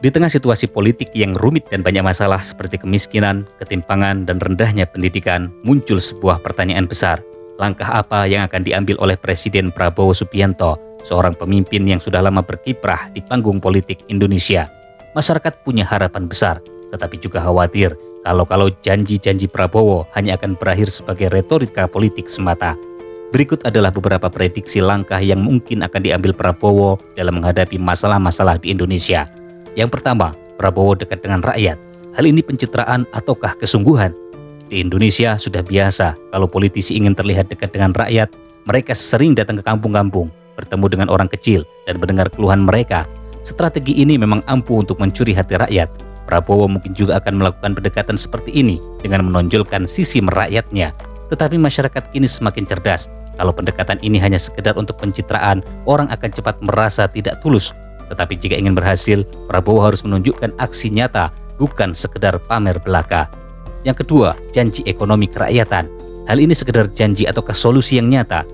Di tengah situasi politik yang rumit dan banyak masalah seperti kemiskinan, ketimpangan, dan rendahnya pendidikan, muncul sebuah pertanyaan besar. Langkah apa yang akan diambil oleh Presiden Prabowo Subianto, seorang pemimpin yang sudah lama berkiprah di panggung politik Indonesia? Masyarakat punya harapan besar, tetapi juga khawatir kalau janji-janji Prabowo hanya akan berakhir sebagai retorika politik semata. Berikut adalah beberapa prediksi langkah yang mungkin akan diambil Prabowo dalam menghadapi masalah-masalah di Indonesia. Yang pertama, Prabowo dekat dengan rakyat. Hal ini pencitraan ataukah kesungguhan? Di Indonesia sudah biasa kalau politisi ingin terlihat dekat dengan rakyat, mereka sering datang ke kampung-kampung, bertemu dengan orang kecil dan mendengar keluhan mereka. Strategi ini memang ampuh untuk mencuri hati rakyat. Prabowo mungkin juga akan melakukan pendekatan seperti ini dengan menonjolkan sisi merakyatnya. Tetapi masyarakat kini semakin cerdas. Kalau pendekatan ini hanya sekedar untuk pencitraan, orang akan cepat merasa tidak tulus. Tetapi jika ingin berhasil, Prabowo harus menunjukkan aksi nyata, bukan sekedar pamer belaka. Yang kedua, janji ekonomi kerakyatan. Hal ini sekedar janji ataukah solusi yang nyata?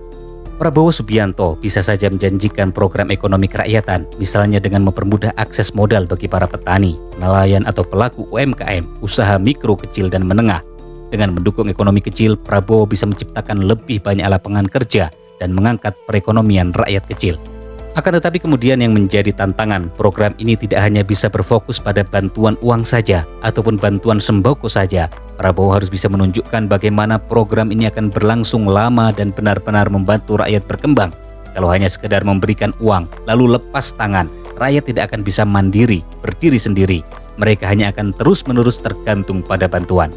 Prabowo Subianto bisa saja menjanjikan program ekonomi kerakyatan, misalnya dengan mempermudah akses modal bagi para petani, nelayan atau pelaku UMKM, usaha mikro, kecil, dan menengah. Dengan mendukung ekonomi kecil, Prabowo bisa menciptakan lebih banyak lapangan kerja dan mengangkat perekonomian rakyat kecil. Akan tetapi kemudian yang menjadi tantangan, program ini tidak hanya bisa berfokus pada bantuan uang saja ataupun bantuan sembako saja. Prabowo harus bisa menunjukkan bagaimana program ini akan berlangsung lama dan benar-benar membantu rakyat berkembang. Kalau hanya sekedar memberikan uang lalu lepas tangan, rakyat tidak akan bisa mandiri, berdiri sendiri. Mereka hanya akan terus-menerus tergantung pada bantuan.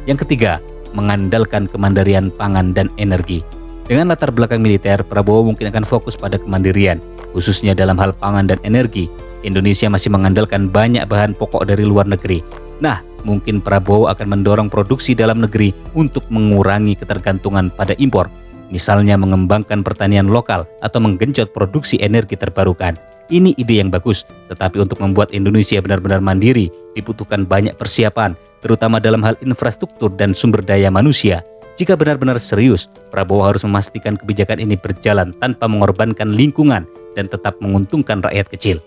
Yang ketiga, mengandalkan kemandirian pangan dan energi. Dengan latar belakang militer, Prabowo mungkin akan fokus pada kemandirian, khususnya dalam hal pangan dan energi. Indonesia masih mengandalkan banyak bahan pokok dari luar negeri. Nah, mungkin Prabowo akan mendorong produksi dalam negeri untuk mengurangi ketergantungan pada impor. Misalnya mengembangkan pertanian lokal atau menggenjot produksi energi terbarukan. Ini ide yang bagus, tetapi untuk membuat Indonesia benar-benar mandiri, dibutuhkan banyak persiapan, terutama dalam hal infrastruktur dan sumber daya manusia. Jika benar-benar serius, Prabowo harus memastikan kebijakan ini berjalan tanpa mengorbankan lingkungan dan tetap menguntungkan rakyat kecil.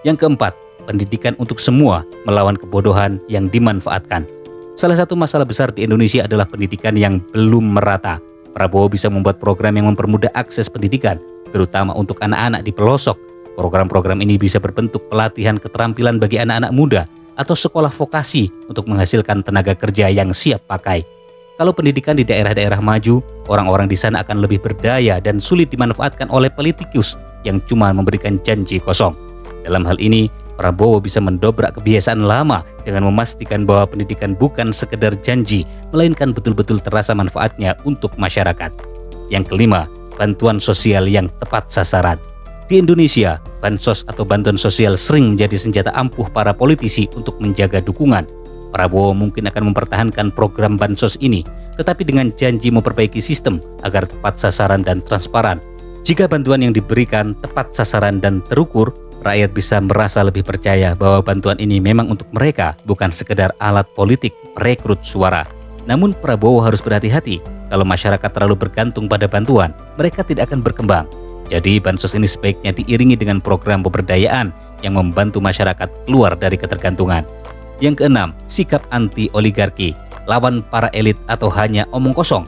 Yang keempat, pendidikan untuk semua melawan kebodohan yang dimanfaatkan. Salah satu masalah besar di Indonesia adalah pendidikan yang belum merata. Prabowo bisa membuat program yang mempermudah akses pendidikan, terutama untuk anak-anak di pelosok. Program-program ini bisa berbentuk pelatihan keterampilan bagi anak-anak muda atau sekolah vokasi untuk menghasilkan tenaga kerja yang siap pakai. Kalau pendidikan di daerah-daerah maju, orang-orang di sana akan lebih berdaya dan sulit dimanfaatkan oleh politikus yang cuma memberikan janji kosong. Dalam hal ini, Prabowo bisa mendobrak kebiasaan lama dengan memastikan bahwa pendidikan bukan sekedar janji, melainkan betul-betul terasa manfaatnya untuk masyarakat. Yang kelima, bantuan sosial yang tepat sasaran. Di Indonesia, bansos atau bantuan sosial sering menjadi senjata ampuh para politisi untuk menjaga dukungan. Prabowo mungkin akan mempertahankan program bansos ini, tetapi dengan janji memperbaiki sistem agar tepat sasaran dan transparan. Jika bantuan yang diberikan tepat sasaran dan terukur, rakyat bisa merasa lebih percaya bahwa bantuan ini memang untuk mereka, bukan sekedar alat politik perekrut suara. Namun Prabowo harus berhati-hati, kalau masyarakat terlalu bergantung pada bantuan, mereka tidak akan berkembang. Jadi bansos ini sebaiknya diiringi dengan program pemberdayaan yang membantu masyarakat keluar dari ketergantungan. Yang keenam, sikap anti-oligarki, lawan para elit atau hanya omong kosong.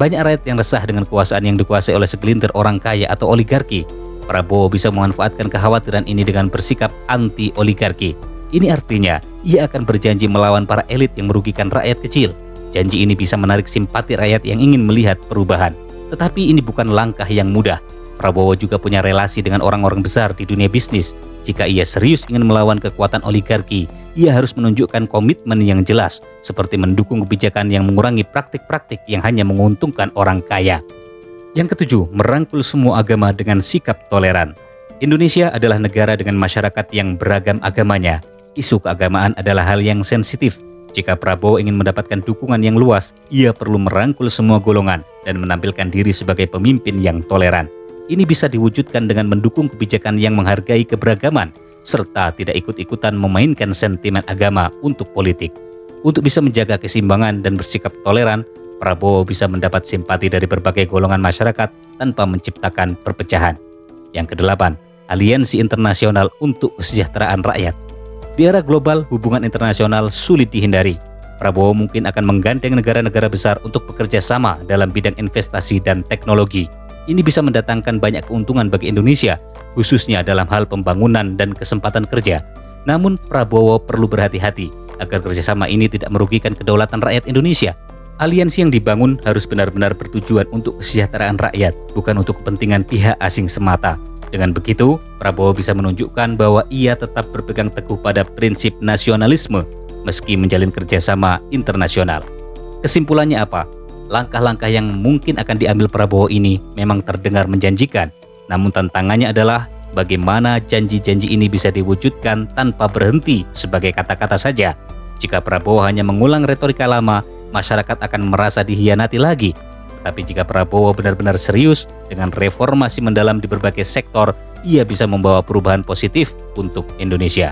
Banyak rakyat yang resah dengan kekuasaan yang dikuasai oleh segelintir orang kaya atau oligarki. Prabowo bisa memanfaatkan kekhawatiran ini dengan bersikap anti-oligarki. Ini artinya, ia akan berjanji melawan para elit yang merugikan rakyat kecil. Janji ini bisa menarik simpati rakyat yang ingin melihat perubahan. Tetapi ini bukan langkah yang mudah. Prabowo juga punya relasi dengan orang-orang besar di dunia bisnis. Jika ia serius ingin melawan kekuatan oligarki, ia harus menunjukkan komitmen yang jelas, seperti mendukung kebijakan yang mengurangi praktik-praktik yang hanya menguntungkan orang kaya. Yang ketujuh, merangkul semua agama dengan sikap toleran. Indonesia adalah negara dengan masyarakat yang beragam agamanya. Isu keagamaan adalah hal yang sensitif. Jika Prabowo ingin mendapatkan dukungan yang luas, ia perlu merangkul semua golongan dan menampilkan diri sebagai pemimpin yang toleran. Ini bisa diwujudkan dengan mendukung kebijakan yang menghargai keberagaman, serta tidak ikut-ikutan memainkan sentimen agama untuk politik. Untuk bisa menjaga keseimbangan dan bersikap toleran, Prabowo bisa mendapat simpati dari berbagai golongan masyarakat tanpa menciptakan perpecahan. Yang kedelapan, aliansi internasional untuk kesejahteraan rakyat. Di era global, hubungan internasional sulit dihindari. Prabowo mungkin akan menggandeng negara-negara besar untuk bekerja sama dalam bidang investasi dan teknologi. Ini bisa mendatangkan banyak keuntungan bagi Indonesia, khususnya dalam hal pembangunan dan kesempatan kerja. Namun Prabowo perlu berhati-hati agar kerjasama ini tidak merugikan kedaulatan rakyat Indonesia. Aliansi yang dibangun harus benar-benar bertujuan untuk kesejahteraan rakyat, bukan untuk kepentingan pihak asing semata. Dengan begitu, Prabowo bisa menunjukkan bahwa ia tetap berpegang teguh pada prinsip nasionalisme meski menjalin kerjasama internasional. Kesimpulannya apa? Langkah-langkah yang mungkin akan diambil Prabowo ini memang terdengar menjanjikan. Namun tantangannya adalah bagaimana janji-janji ini bisa diwujudkan tanpa berhenti sebagai kata-kata saja. Jika Prabowo hanya mengulang retorika lama, masyarakat akan merasa dihianati lagi. Tapi jika Prabowo benar-benar serius dengan reformasi mendalam di berbagai sektor, ia bisa membawa perubahan positif untuk Indonesia.